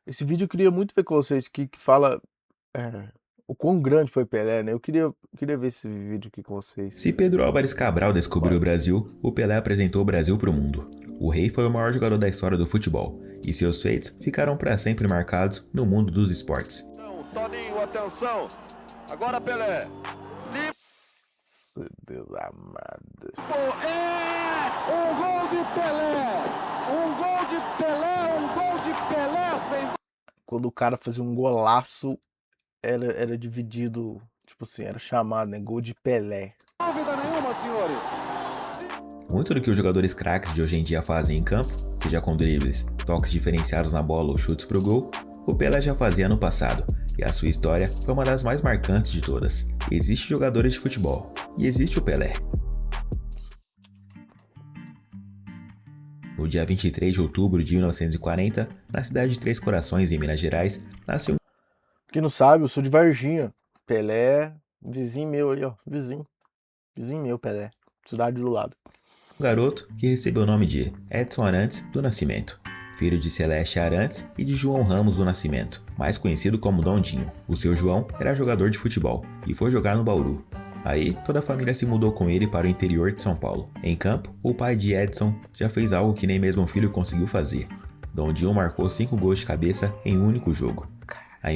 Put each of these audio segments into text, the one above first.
Esse vídeo eu queria muito ver com vocês que fala, eh, o quão grande foi Pelé, né, eu queria ver esse vídeo aqui com vocês. Se Pedro Álvares Cabral descobriu o Bora. Brasil, o Pelé apresentou o Brasil para o mundo. O rei foi o maior jogador da história do futebol, e seus feitos ficarão para sempre marcados no mundo dos esportes. Toninho, atenção. Agora Pelé. Nossa, Deus amado. Um gol de Pelé. Um gol de Pelé. Um gol de Pelé sem Quando o cara fazia um golaço, era dividido, tipo assim, era chamado, né, gol de Pelé. dúvida nenhuma, senhores. Muito do que os jogadores craques de hoje em dia fazem em campo, seja com dribles, toques diferenciados na bola ou chutes pro gol, o Pelé já fazia no passado, e a sua história foi uma das mais marcantes de todas. Existem jogadores de futebol, e existe o Pelé. No dia 23 de outubro de 1940, na cidade de Três Corações, em Minas Gerais, nasceu Quem não sabe, eu sou de Varginha. Pelé, vizinho meu aí, ó, vizinho. Vizinho meu, Pelé. Cidade do lado. um garoto que recebeu o nome de Edson Arantes do Nascimento, filho de Celeste Arantes e de João Ramos do Nascimento, mais conhecido como Dondinho. O seu João era jogador de futebol e foi jogar no Bauru. Aí, toda a família se mudou com ele para o interior de São Paulo. Em campo, o pai de Edson já fez algo que nem mesmo o filho conseguiu fazer. Dondinho marcou 5 gols de cabeça em um único jogo. A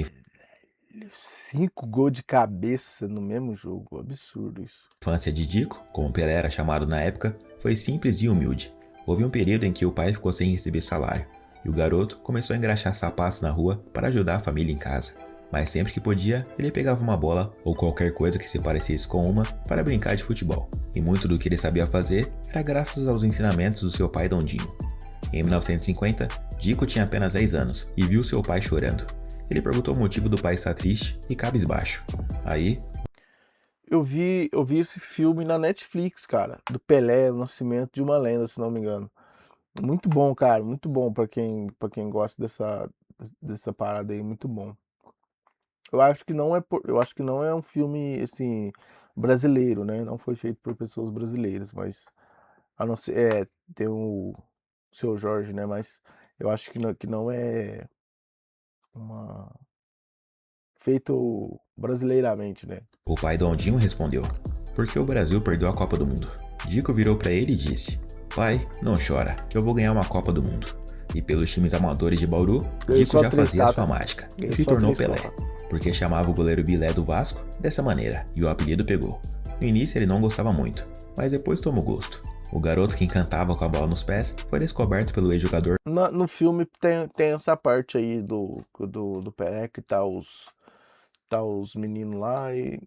5 gols de cabeça no mesmo jogo. Absurdo isso. infância de Dico, como Pelé era chamado na época, foi simples e humilde. Houve um período em que o pai ficou sem receber salário, e o garoto começou a engraxar sapatos na rua para ajudar a família em casa. Mas sempre que podia, ele pegava uma bola ou qualquer coisa que se parecesse com uma para brincar de futebol. E muito do que ele sabia fazer era graças aos ensinamentos do seu pai Dondinho. Em 1950, Dico tinha apenas 10 anos e viu seu pai chorando. Ele perguntou o motivo do pai estar triste e cabisbaixo. Aí, Eu vi esse filme na Netflix, cara. Do Pelé, o Nascimento de uma Lenda, se não me engano. Muito bom, cara. Muito bom pra quem gosta dessa parada aí. Muito bom. Eu acho que não é um filme, assim, brasileiro, né? Não foi feito por pessoas brasileiras, mas a não ser, tem o Seu Jorge, né? Mas eu acho que não é uma feito brasileiramente, né? o pai Dondinho respondeu: porque o Brasil perdeu a Copa do Mundo. Dico virou para ele e disse: pai, não chora, que eu vou ganhar uma Copa do Mundo. E pelos times amadores de Bauru, Ganhei Dico só já 3 fazia a sua taças. mágica e Ganhei se só tornou 3 Pelé, Copas. porque chamava o goleiro Bilé do Vasco dessa maneira, e o apelido pegou. No início ele não gostava muito, mas depois tomou gosto. O garoto que encantava com a bola nos pés foi descoberto pelo ex-jogador No filme tem essa parte aí do Pelé que tá os meninos lá e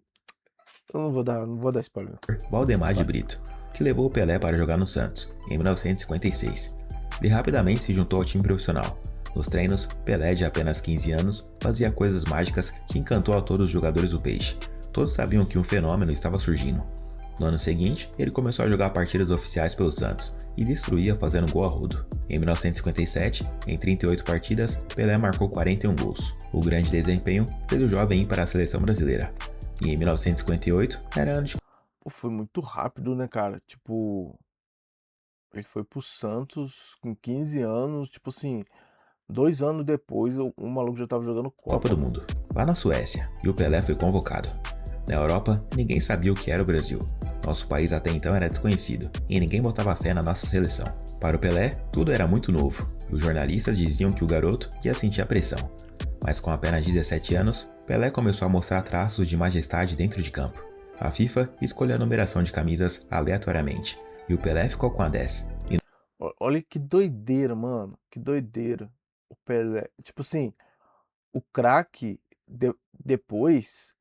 eu não vou dar spoiler. Valdemar de Vai. Brito, que levou o Pelé para jogar no Santos, em 1956. Ele rapidamente se juntou ao time profissional. Nos treinos, Pelé, de apenas 15 anos, fazia coisas mágicas que encantou a todos os jogadores do Peixe. Todos sabiam que um fenômeno estava surgindo. No ano seguinte, ele começou a jogar partidas oficiais pelo Santos e destruía fazendo gol a rodo. Em 1957, em 38 partidas, Pelé marcou 41 gols. O grande desempenho fez o jovem ir para a seleção brasileira. E em 1958, era ano de Pô, foi muito rápido, né, cara? Tipo, ele foi pro Santos com 15 anos, tipo assim, 2 anos depois o maluco já tava jogando Copa Copa, do mano. Mundo, lá na Suécia, e o Pelé foi convocado. Na Europa, ninguém sabia o que era o Brasil. Nosso país até então era desconhecido, e ninguém botava fé na nossa seleção. Para o Pelé, tudo era muito novo, e os jornalistas diziam que o garoto ia sentir a pressão. Mas com apenas 17 anos, Pelé começou a mostrar traços de majestade dentro de campo. A FIFA escolheu a numeração de camisas aleatoriamente, e o Pelé ficou com a 10. Olha que doideira, mano. Que doideira. O Pelé, tipo assim, o craque depois,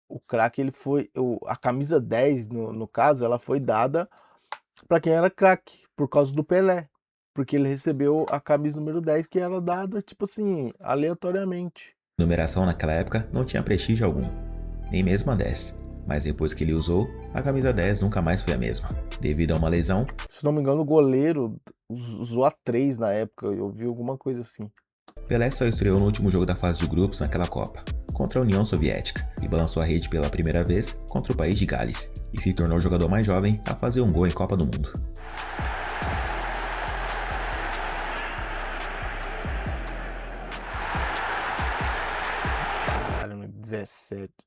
o craque ele foi, a camisa 10 no caso, ela foi dada pra quem era craque, por causa do Pelé. Porque ele recebeu a camisa número 10 que era dada, tipo assim, aleatoriamente. Numeração naquela época não tinha prestígio algum, nem mesmo a 10. Mas depois que ele usou, a camisa 10 nunca mais foi a mesma. Devido a uma lesão, Se não me engano, o goleiro usou a 3 na época, eu vi alguma coisa assim. Pelé só estreou no último jogo da fase de grupos naquela Copa, contra a União Soviética, e balançou a rede pela primeira vez contra o país de Gales, e se tornou o jogador mais jovem a fazer um gol em Copa do Mundo.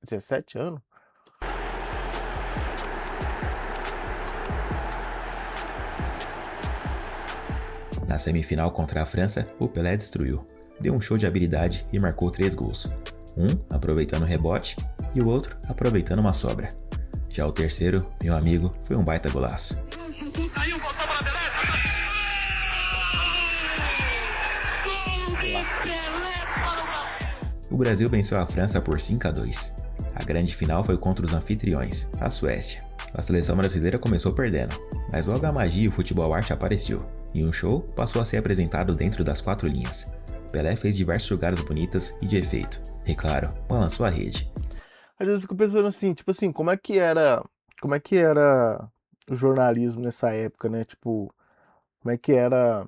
17 anos? Na semifinal contra a França, o Pelé destruiu. Deu um show de habilidade e marcou 3 gols. Um aproveitando o rebote e o outro aproveitando uma sobra. Já o terceiro, meu amigo, foi um baita golaço. O Brasil venceu a França por 5-2. A grande final foi contra os anfitriões, a Suécia. A seleção brasileira começou perdendo, mas logo a magia e o futebol arte apareceu, e um show passou a ser apresentado dentro das 4 linhas. Pelé fez diversas jogadas bonitas e de efeito, e claro, balançou a rede. Às vezes eu fico pensando assim, tipo assim, como é que era o jornalismo nessa época, né? Tipo, como é que era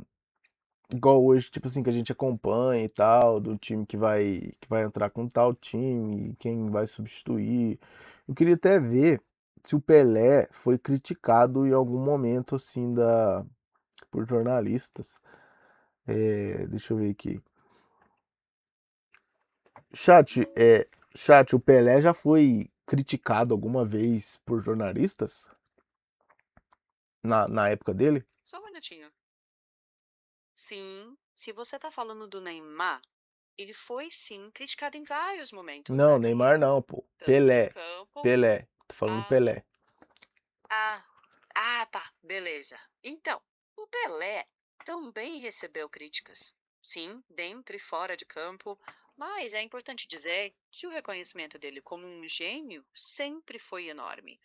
igual hoje, tipo assim, que a gente acompanha e tal, do time que vai entrar com tal time, quem vai substituir. Eu queria até ver se o Pelé foi criticado em algum momento, assim, por jornalistas. Deixa eu ver aqui. Chat, o Pelé já foi criticado alguma vez por jornalistas na época dele? Só um minutinho. Sim, se você tá falando do Neymar, ele foi sim criticado em vários momentos Não, da Neymar carreira, não, pô. tanto em Pelé. campo. Pelé. Tô falando do Ah, Pelé. ah, tá, beleza. Então, o Pelé também recebeu críticas. Sim, dentro e fora de campo, mas é importante dizer que o reconhecimento dele como um gênio sempre foi enorme.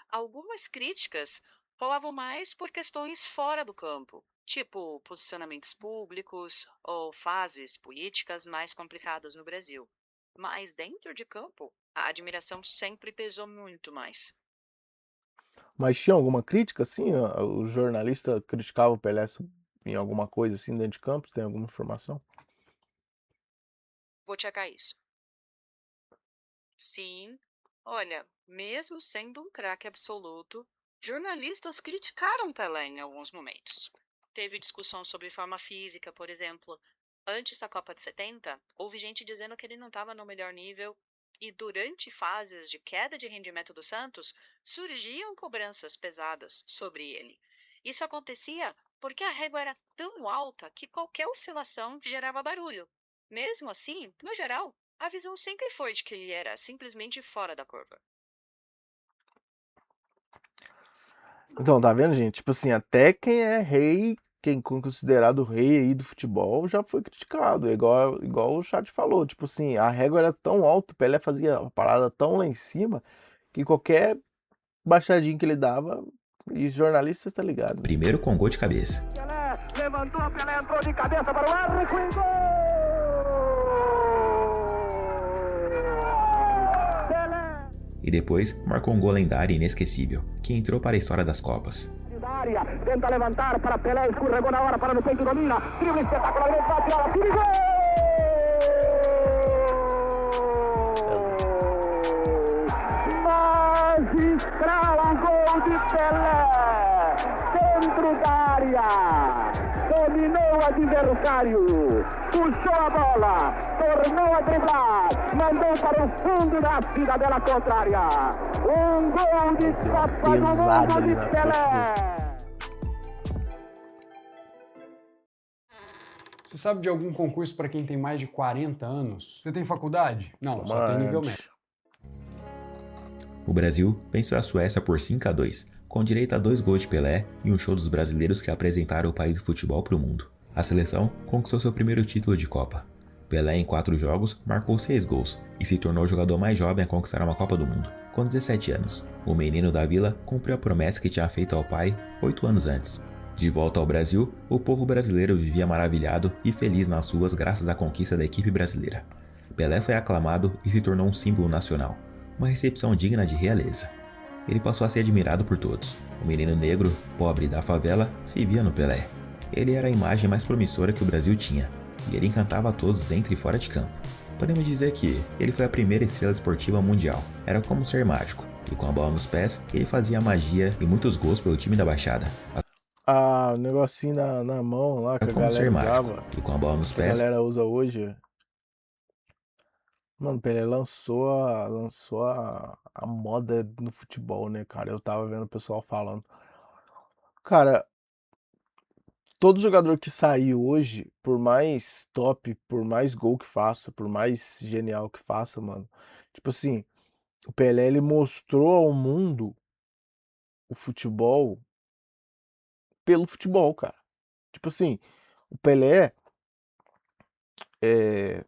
Algumas críticas rolavam mais por questões fora do campo, tipo posicionamentos públicos ou fases políticas mais complicadas no Brasil. Mas dentro de campo, a admiração sempre pesou muito mais. Mas tinha alguma crítica, assim? O jornalista criticava o Pelé em alguma coisa, assim, dentro de campo? Tem alguma informação? Vou checar isso. Sim, olha, mesmo sendo um craque absoluto, jornalistas criticaram Pelé em alguns momentos. Teve discussão sobre forma física, por exemplo. Antes da Copa de 70, houve gente dizendo que ele não estava no melhor nível, e durante fases de queda de rendimento do Santos, surgiam cobranças pesadas sobre ele. Isso acontecia porque a régua era tão alta que qualquer oscilação gerava barulho. Mesmo assim, no geral, a visão sempre foi de que ele era simplesmente fora da curva. Então, tá vendo, gente? Tipo assim, até quem é rei, quem é considerado rei aí do futebol, já foi criticado. Igual o chat falou. Tipo assim, a régua era tão alta, o Pelé fazia a parada tão lá em cima, que qualquer baixadinha que ele dava, e jornalistas tá ligado, né? Primeiro com gol de cabeça. Pelé levantou, Pelé entrou de cabeça para o árbitro e gol! Pelé! E depois marcou um gol lendário e inesquecível, que entrou para a história das Copas. Da área, tenta levantar para Pelé, escorregou na hora para no peito, domina, drible espetacularmente, bate a tira e gol! Magistral gol de Pelé, dentro da área, dominou o adversário, puxou a bola, tornou a driblar, mandou para o fundo da cidadela contrária. Um gol de Copa do Mundo de Pelé. Você sabe de algum concurso para quem tem mais de 40 anos? Você tem faculdade? Não, só tem nível médio. O Brasil venceu a Suécia por 5-2, com direito a 2 gols de Pelé e um show dos brasileiros que apresentaram o país do futebol para o mundo. A seleção conquistou seu primeiro título de Copa. Pelé, em 4 jogos, marcou 6 gols e se tornou o jogador mais jovem a conquistar uma Copa do Mundo, com 17 anos. O menino da Vila cumpriu a promessa que tinha feito ao pai 8 anos antes. De volta ao Brasil, o povo brasileiro vivia maravilhado e feliz nas ruas graças à conquista da equipe brasileira. Pelé foi aclamado e se tornou um símbolo nacional, uma recepção digna de realeza. Ele passou a ser admirado por todos. O menino negro, pobre da favela, se via no Pelé. Ele era a imagem mais promissora que o Brasil tinha, e ele encantava a todos dentro e fora de campo. Podemos dizer que ele foi a primeira estrela esportiva mundial. Era como ser mágico, e com a bola nos pés, ele fazia magia e muitos gols pelo time da Baixada. O negocinho na mão lá que Era a como ser galera mágico, usava, e com a bola nos que a pés, galera usa hoje. Mano, o Pelé lançou a moda no futebol, né, cara? Eu tava vendo o pessoal falando. Cara, todo jogador que sair hoje, por mais top, por mais gol que faça, por mais genial que faça, mano. Tipo assim, o Pelé ele mostrou ao mundo o futebol pelo futebol, cara. Tipo assim, o Pelé, é,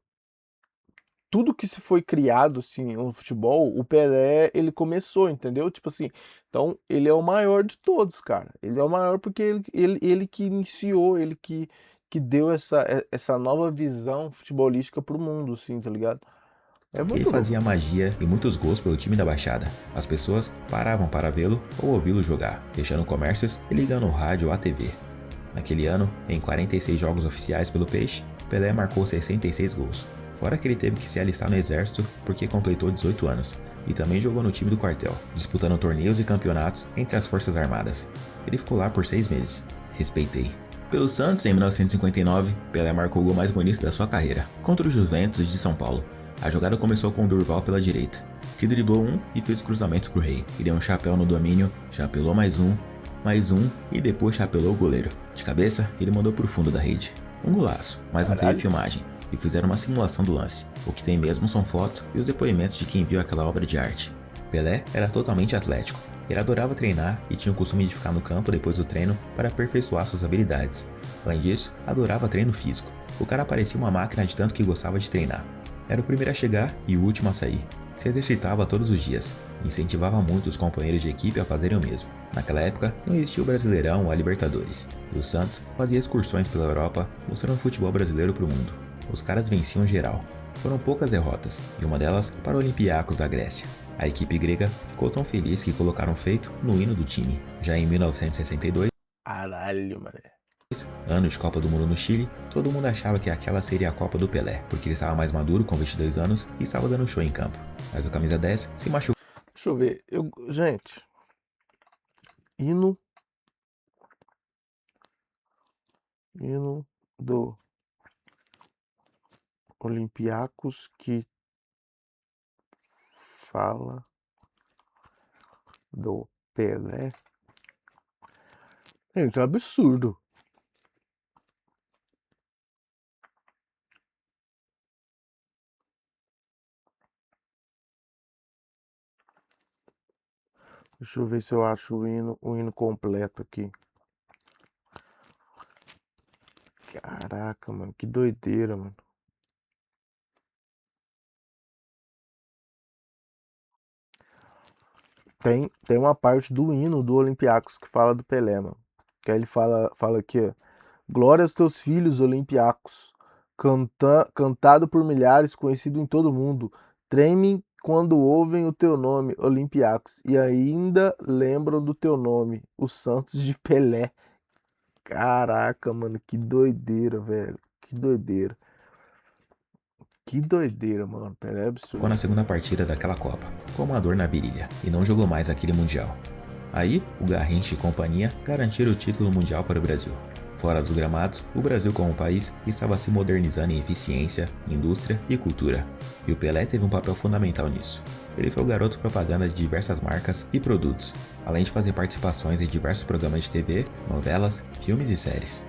tudo que se foi criado assim no futebol, o Pelé ele começou, entendeu? Tipo assim, então ele é o maior de todos, cara. Ele é o maior porque ele que iniciou, que deu essa nova visão futebolística pro mundo, assim, tá ligado? É Ele muito louco. fazia magia e muitos gols pelo time da Baixada. As pessoas paravam para vê-lo ou ouvi-lo jogar, fechando comércios e ligando o rádio ou a TV. Naquele ano, em 46 jogos oficiais pelo Peixe, Pelé marcou 66 gols. Fora que ele teve que se alistar no exército porque completou 18 anos, e também jogou no time do quartel, disputando torneios e campeonatos entre as Forças Armadas. Ele ficou lá por 6 meses. Respeitei. Pelo Santos, em 1959, Pelé marcou o gol mais bonito da sua carreira, contra o Juventus de São Paulo. A jogada começou com o Durval pela direita, que driblou um e fez o cruzamento pro Rei, que deu um chapéu no domínio, chapelou mais um e depois chapelou o goleiro. De cabeça, ele mandou pro fundo da rede. Um golaço, mas não teve Caralho. filmagem, e fizeram uma simulação do lance. O que tem mesmo são fotos e os depoimentos de quem viu aquela obra de arte. Pelé era totalmente atlético. Ele adorava treinar e tinha o costume de ficar no campo depois do treino para aperfeiçoar suas habilidades. Além disso, adorava treino físico. O cara parecia uma máquina de tanto que gostava de treinar. Era o primeiro a chegar e o último a sair. Se exercitava todos os dias, e incentivava muito os companheiros de equipe a fazerem o mesmo. Naquela época, não existia o Brasileirão ou a Libertadores, e o Santos fazia excursões pela Europa mostrando o futebol brasileiro para o mundo. Os caras venciam geral. Foram poucas derrotas, e uma delas para o Olympiacos da Grécia. A equipe grega ficou tão feliz que colocaram feito no hino do time. Já em 1962, Caralho, mano. ano de Copa do Mundo no Chile, todo mundo achava que aquela seria a Copa do Pelé, porque ele estava mais maduro com 22 anos e estava dando show em campo. Mas o camisa 10 se machucou. Deixa eu ver. Gente, hino do Olympiacos que fala do Pelé. Gente, é um absurdo. Deixa eu ver se eu acho o hino completo aqui. Caraca, mano, que doideira, mano. Tem uma parte do hino do Olympiacos que fala do Pelé, mano. Que aí ele fala aqui, ó. Glória aos teus filhos, Olympiacos. Cantado por milhares, conhecido em todo mundo. Tremem quando ouvem o teu nome, Olympiacos. E ainda lembram do teu nome, os Santos de Pelé. Caraca, mano, que doideira, velho. Que doideira. Que doideira, mano. Pelé é absurdo. Ficou na segunda partida daquela Copa, com uma dor na virilha, e não jogou mais aquele Mundial. Aí, o Garrincha e companhia garantiram o título mundial para o Brasil. Fora dos gramados, o Brasil como país estava se modernizando em eficiência, indústria e cultura. E o Pelé teve um papel fundamental nisso. Ele foi o garoto propaganda de diversas marcas e produtos, além de fazer participações em diversos programas de TV, novelas, filmes e séries.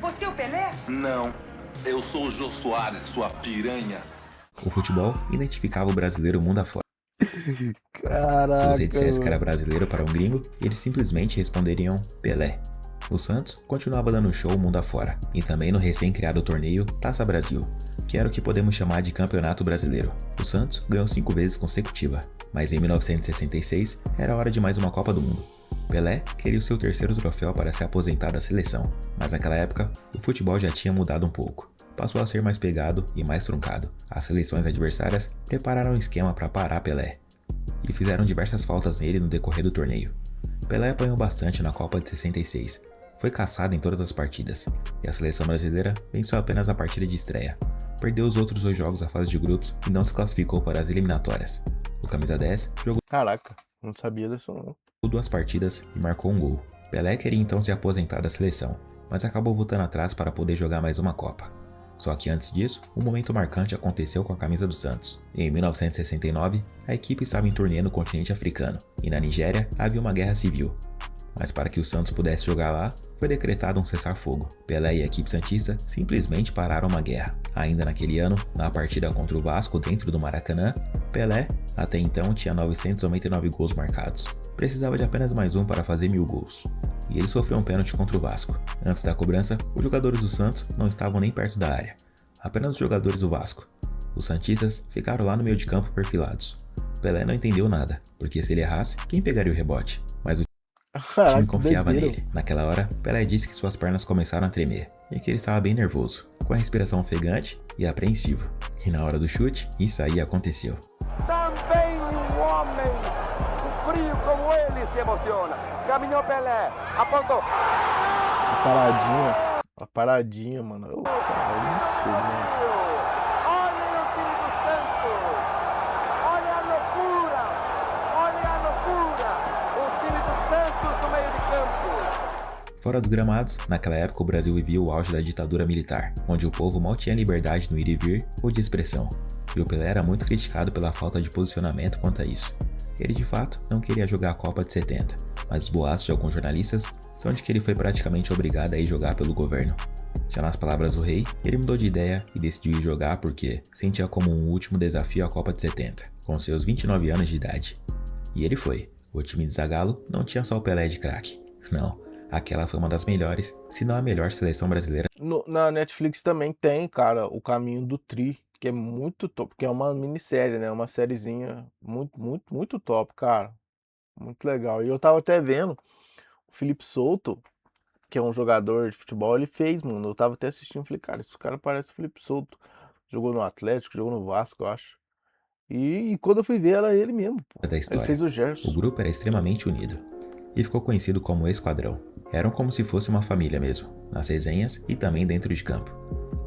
Você é o Pelé? Não, eu sou o Jô Soares, sua piranha. O futebol identificava o brasileiro mundo afora. Caraca. Se você dissesse que era brasileiro para um gringo, eles simplesmente responderiam Pelé. O Santos continuava dando show mundo afora, e também no recém-criado torneio Taça Brasil, que era o que podemos chamar de Campeonato Brasileiro. O Santos ganhou 5 vezes consecutiva, mas em 1966 era hora de mais uma Copa do Mundo. Pelé queria o seu terceiro troféu para se aposentar da seleção, mas naquela época o futebol já tinha mudado um pouco. Passou a ser mais pegado e mais truncado. As seleções adversárias prepararam um esquema para parar Pelé, e fizeram diversas faltas nele no decorrer do torneio. Pelé apanhou bastante na Copa de 66, foi caçado em todas as partidas, e a seleção brasileira venceu apenas a partida de estreia. Perdeu os outros 2 jogos da fase de grupos e não se classificou para as eliminatórias. O camisa 10 jogou Caraca, não sabia disso não. 2 partidas e marcou um gol. Pelé queria então se aposentar da seleção, mas acabou voltando atrás para poder jogar mais uma Copa. Só que antes disso, um momento marcante aconteceu com a camisa do Santos. Em 1969, a equipe estava em turnê no continente africano, e na Nigéria havia uma guerra civil. Mas para que o Santos pudesse jogar lá, foi decretado um cessar-fogo. Pelé e a equipe santista simplesmente pararam uma guerra. Ainda naquele ano, na partida contra o Vasco dentro do Maracanã, Pelé, até então, tinha 999 gols marcados. Precisava de apenas mais um para fazer 1000 gols. E ele sofreu um pênalti contra o Vasco. Antes da cobrança, os jogadores do Santos não estavam nem perto da área. Apenas os jogadores do Vasco. Os santistas ficaram lá no meio de campo perfilados. Pelé não entendeu nada, porque se ele errasse, quem pegaria o rebote? Mas o time confiava nele. Naquela hora, Pelé disse que suas pernas começaram a tremer e que ele estava bem nervoso, com a respiração ofegante e apreensivo. E na hora do chute, isso aí aconteceu. Também um homem frio como ele se emociona. Caminhou Pelé, apontou. A paradinha, mano. Cara, isso, mano. Olhem o time do Santos. Olha a loucura. Olha a loucura. O time do Santos no meio de campo. Fora dos gramados, naquela época o Brasil vivia o auge da ditadura militar, onde o povo mal tinha liberdade no ir e vir ou de expressão. E o Pelé era muito criticado pela falta de posicionamento quanto a isso. Ele de fato não queria jogar a Copa de 70, mas os boatos de alguns jornalistas são de que ele foi praticamente obrigado a ir jogar pelo governo. Já nas palavras do rei, ele mudou de ideia e decidiu ir jogar porque sentia como um último desafio a Copa de 70, com seus 29 anos de idade. E ele foi. O time de Zagallo não tinha só o Pelé de craque. Não, aquela foi uma das melhores, se não a melhor seleção brasileira. Na Netflix também tem, cara, O Caminho do Tri, que é muito top, que é uma minissérie, né? Uma sériezinha muito top, cara. Muito legal. E eu tava até vendo, o Felipe Souto, que é um jogador de futebol, ele fez, mano. Eu tava até assistindo, falei, cara, esse cara parece o Felipe Souto. Jogou no Atlético, jogou no Vasco, eu acho. E quando eu fui ver, era ele mesmo, pô. Da história. Ele fez o Gerson. O grupo era extremamente unido e ficou conhecido como Esquadrão. Eram como se fosse uma família mesmo, nas resenhas e também dentro de campo.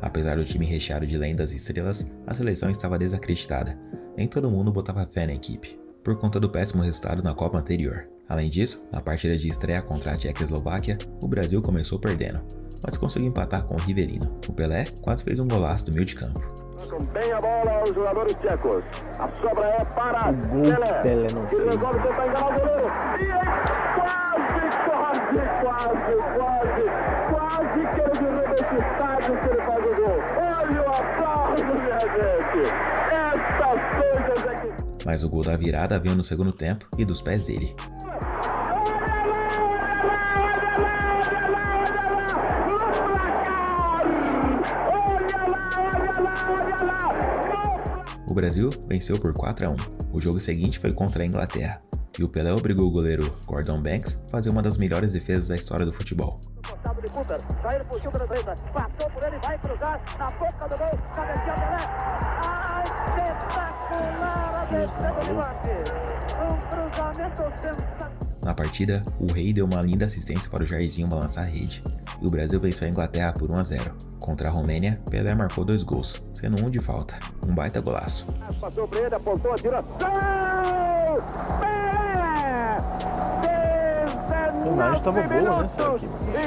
Apesar do time recheado de lendas e estrelas, a seleção estava desacreditada. Nem todo mundo botava fé na equipe, por conta do péssimo resultado na Copa anterior. Além disso, na partida de estreia contra a Tchecoslováquia, o Brasil começou perdendo, mas conseguiu empatar com o Rivelino. O Pelé quase fez um golaço do meio de campo. Tocam bem a bola os jogadores tchecos. A sobra é para O gol que Pelé não que fez. resolve tentar enganar o goleiro. E quase que ele derruba esse estádio que ele faz o gol. Olha o aplauso, minha gente. Estas coisas é que... Mas o gol da virada veio no segundo tempo e dos pés dele. O Brasil venceu por 4-1. O jogo seguinte foi contra a Inglaterra, e o Pelé obrigou o goleiro Gordon Banks a fazer uma das melhores defesas da história do futebol. Na partida, o Rei deu uma linda assistência para o Jairzinho balançar a rede, e o Brasil venceu a Inglaterra por 1-0. Contra a Romênia, Pelé marcou 2 gols, sendo um de falta. Um baita golaço. Passou para ele, apontou a direção. Pelé! A imagem tava boa, né? Será que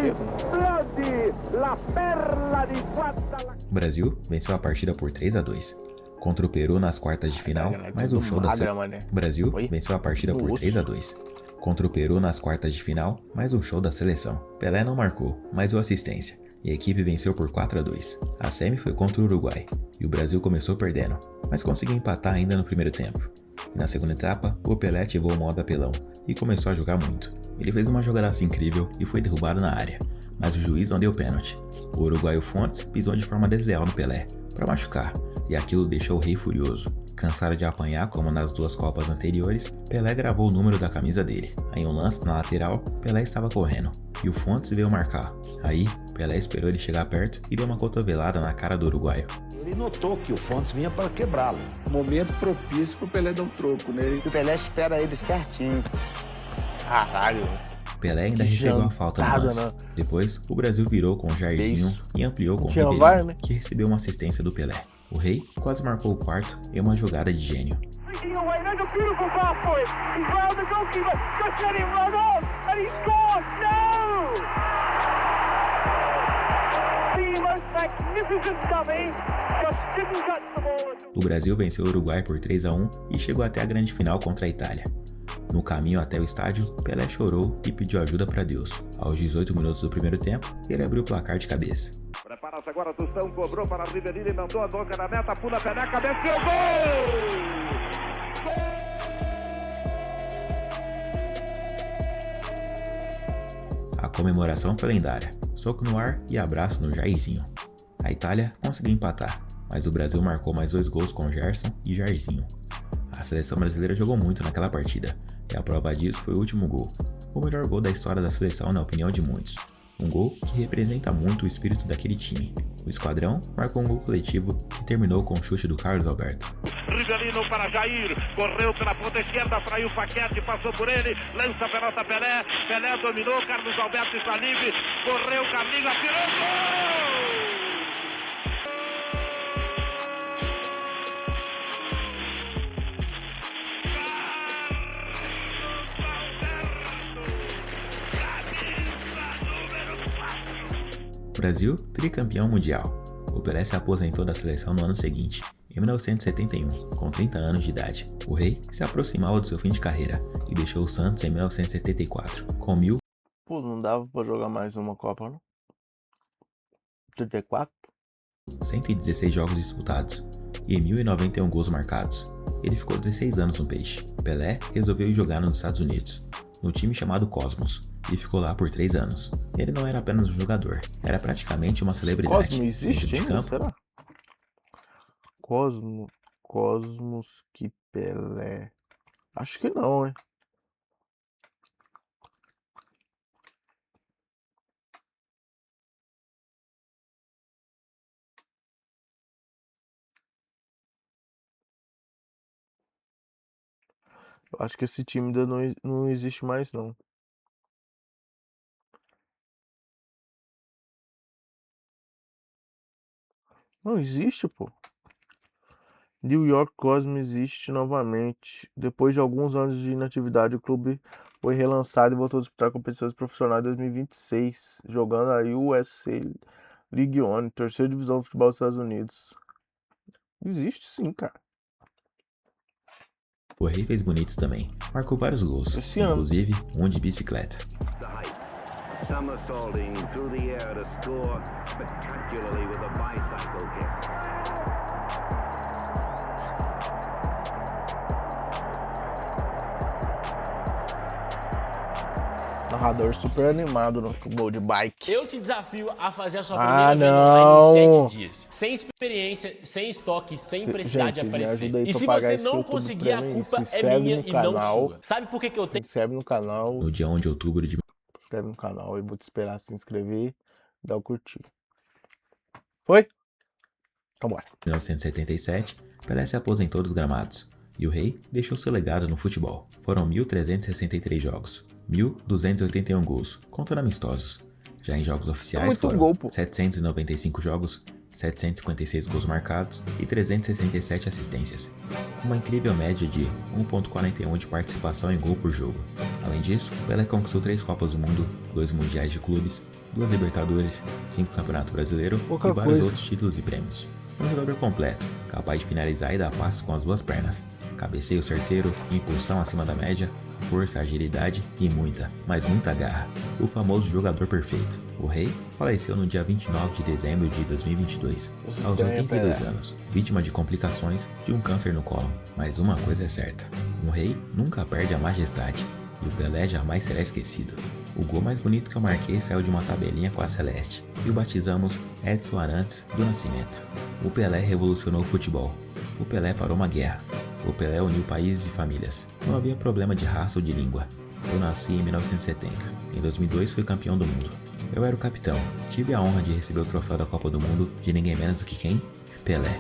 Explode la perla de Guadalajara. O Brasil venceu a partida por 3-2. Contra o Peru nas quartas de final, mais um show da seleção. O Brasil venceu a partida por 3-2. Contra o Peru nas quartas de final, mais um show da seleção. Pelé não marcou, mas deu assistência, e a equipe venceu por 4-2. A semi foi contra o Uruguai, e o Brasil começou perdendo, mas conseguiu empatar ainda no primeiro tempo. E na segunda etapa, o Pelé ativou o modo apelão, e começou a jogar muito. Ele fez uma jogadaça incrível e foi derrubado na área, mas o juiz não deu pênalti. O uruguaio Fontes pisou de forma desleal no Pelé, para machucar, e aquilo deixou o Rei furioso. Cansado de apanhar como nas 2 Copas anteriores, Pelé gravou o número da camisa dele. Em um lance na lateral, Pelé estava correndo, e o Fontes veio marcar. Aí, Pelé esperou ele chegar perto e deu uma cotovelada na cara do uruguaio. Ele notou que o Fontes vinha para quebrá-lo. Momento propício pro Pelé dar um troco nele. O Pelé espera ele certinho. Caralho. Pelé ainda recebeu a falta no lance. Né? Depois, o Brasil virou com o Jairzinho e ampliou com o Rivelino, VAR, né? que recebeu uma assistência do Pelé. O Rei quase marcou o quarto em uma jogada de gênio. O Brasil venceu o Uruguai por 3-1 e chegou até a grande final contra a Itália. No caminho até o estádio, Pelé chorou e pediu ajuda para Deus. Aos 18 minutos do primeiro tempo, ele abriu o placar de cabeça. Prepara-se agora, Tostão cobrou para Ribeirinho, mandou a boca na meta, pula Pelé, cabeça e o gol! A comemoração foi lendária, soco no ar e abraço no Jairzinho. A Itália conseguiu empatar, mas o Brasil marcou mais 2 gols com Gerson e Jairzinho. A seleção brasileira jogou muito naquela partida, e a prova disso foi o último gol. O melhor gol da história da seleção na opinião de muitos. Um gol que representa muito o espírito daquele time. O esquadrão marcou um gol coletivo que terminou com o chute do Carlos Alberto. Rivelino para Jair, correu pela ponta esquerda, traiu o Paquete, passou por ele, lança a pelota Pelé, Pelé dominou, Carlos Alberto está livre, correu, Carlinhos, atirou, gol! Brasil, tricampeão mundial. O Pelé se aposentou da seleção no ano seguinte, em 1971, com 30 anos de idade. O rei se aproximava do seu fim de carreira e deixou o Santos em 1974, com 1.000. Pô, não dava pra jogar mais uma Copa, não? 34? 116 jogos disputados e 1.091 gols marcados. Ele ficou 16 anos no Peixe. Pelé resolveu ir jogar nos Estados Unidos, no time chamado Cosmos, e ficou lá por 3 anos. Ele não era apenas um jogador, era praticamente uma celebridade. Cosmos existe de ainda, campo. será? Cosmos que Pelé... Acho que não, hein? Eu acho que esse time ainda não existe mais, não. Não existe, pô. New York Cosmos existe novamente. Depois de alguns anos de inatividade, o clube foi relançado e voltou a disputar competições profissionais em 2026, jogando a USA League One, terceira divisão do futebol dos Estados Unidos. Existe sim, cara. O rei fez bonito também. Marcou vários gols, Esse ano. inclusive um de bicicleta. Somersaulting through the air to score spectacularly with a bicycle kick. Narrador super animado no gol de bike. Eu te desafio a fazer a sua Ah, primeira venda não. online em 7 dias. Sem experiência, sem estoque, sem precisar de Gente, me aparecer. ajuda aí E pra se pagar você esse não YouTube conseguir, a Premium, culpa se é inscreve minha no e não canal. sua. Sabe por que eu Se tenho... inscreve no canal. No dia 1 de outubro de Se inscreve no canal. Eu vou te esperar se inscrever e dar o curtir. Foi? Então bora. 1977, Pelé se aposentou dos gramados, e o rei deixou seu legado no futebol. Foram 1.363 jogos, 1.281 gols, contando amistosos. Já em jogos oficiais muito foram gol, pô. 795 jogos, 756 gols marcados e 367 assistências. Uma incrível média de 1.41 de participação em gol por jogo. Além disso, Pelé conquistou 3 Copas do Mundo, 2 Mundiais de Clubes, 2 Libertadores, 5 Campeonato Brasileiro Pouca e vários coisa. outros títulos e prêmios. Um jogador completo, capaz de finalizar e dar passos com as 2 pernas. Cabeceio certeiro, impulsão acima da média, força, agilidade e muita, mas muita garra. O famoso jogador perfeito. O rei faleceu no dia 29 de dezembro de 2022, aos 82 anos, vítima de complicações de um câncer no colo. Mas uma coisa é certa, um rei nunca perde a majestade, e o Pelé jamais será esquecido. O gol mais bonito que eu marquei saiu de uma tabelinha com a Celeste, e o batizamos Edson Arantes do Nascimento. O Pelé revolucionou o futebol. O Pelé parou uma guerra. O Pelé uniu países e famílias. Não havia problema de raça ou de língua. Eu nasci em 1970. Em 2002 fui campeão do mundo. Eu era o capitão. Tive a honra de receber o troféu da Copa do Mundo de ninguém menos do que quem? Pelé.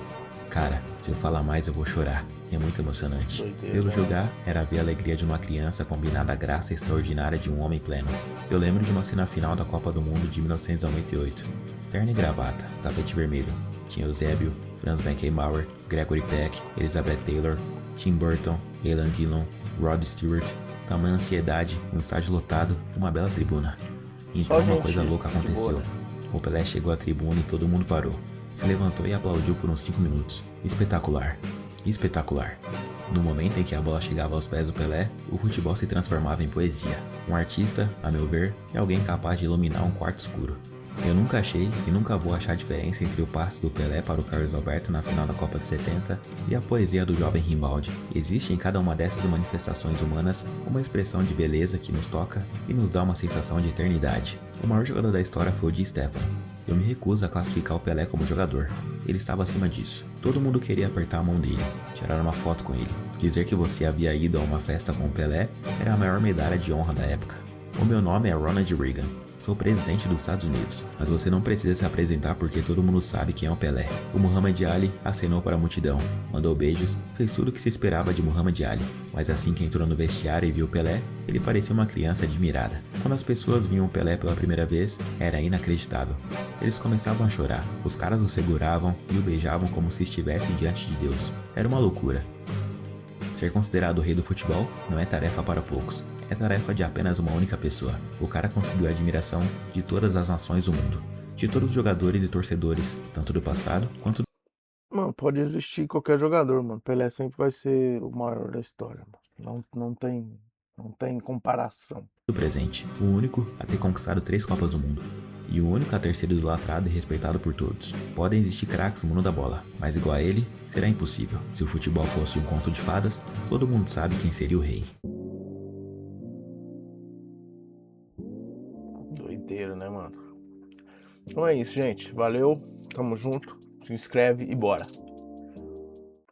Cara, se eu falar mais eu vou chorar. É muito emocionante. Pelo jogar, era ver a alegria de uma criança combinada à graça extraordinária de um homem pleno. Eu lembro de uma cena final da Copa do Mundo de 1998. Terno e gravata, tapete vermelho. Tinha Eusébio, Franz Beckenbauer, Gregory Peck, Elizabeth Taylor, Tim Burton, Alan Dillon, Rod Stewart. Tamanha ansiedade, um estádio lotado, uma bela tribuna. Então Só uma gente coisa louca de boa, aconteceu. né? O Pelé chegou à tribuna e todo mundo parou. Se levantou e aplaudiu por uns 5 minutos. Espetacular. Espetacular. No momento em que a bola chegava aos pés do Pelé, o futebol se transformava em poesia. Um artista, a meu ver, é alguém capaz de iluminar um quarto escuro. Eu nunca achei e nunca vou achar a diferença entre o passe do Pelé para o Carlos Alberto na final da Copa de 70 e a poesia do jovem Rimbaldi. Existe em cada uma dessas manifestações humanas uma expressão de beleza que nos toca e nos dá uma sensação de eternidade. O maior jogador da história foi o Di Stéfano. Eu me recuso a classificar o Pelé como jogador. Ele estava acima disso. Todo mundo queria apertar a mão dele, tirar uma foto com ele. Dizer que você havia ido a uma festa com o Pelé era a maior medalha de honra da época. O meu nome é Ronald Reagan. Sou presidente dos Estados Unidos, mas você não precisa se apresentar porque todo mundo sabe quem é o Pelé. O Muhammad Ali acenou para a multidão, mandou beijos, fez tudo o que se esperava de Muhammad Ali. Mas assim que entrou no vestiário e viu o Pelé, ele parecia uma criança admirada. Quando as pessoas viam o Pelé pela primeira vez, era inacreditável. Eles começavam a chorar, os caras o seguravam e o beijavam como se estivesse diante de Deus. Era uma loucura. Ser considerado o rei do futebol não é tarefa para poucos. É tarefa de apenas uma única pessoa. O cara conseguiu a admiração de todas as nações do mundo, de todos os jogadores e torcedores, tanto do passado quanto Mano, pode existir qualquer jogador, mano. Pelé sempre vai ser o maior da história, mano. Não tem comparação. do presente. O único a ter conquistado 3 Copas do Mundo. E o único a ter sido idolatrado e respeitado por todos. Podem existir craques no mundo da bola, mas igual a ele, será impossível. Se o futebol fosse um conto de fadas, todo mundo sabe quem seria o rei. Doideira, né, mano? Então é isso, gente. Valeu, tamo junto. Se inscreve e bora.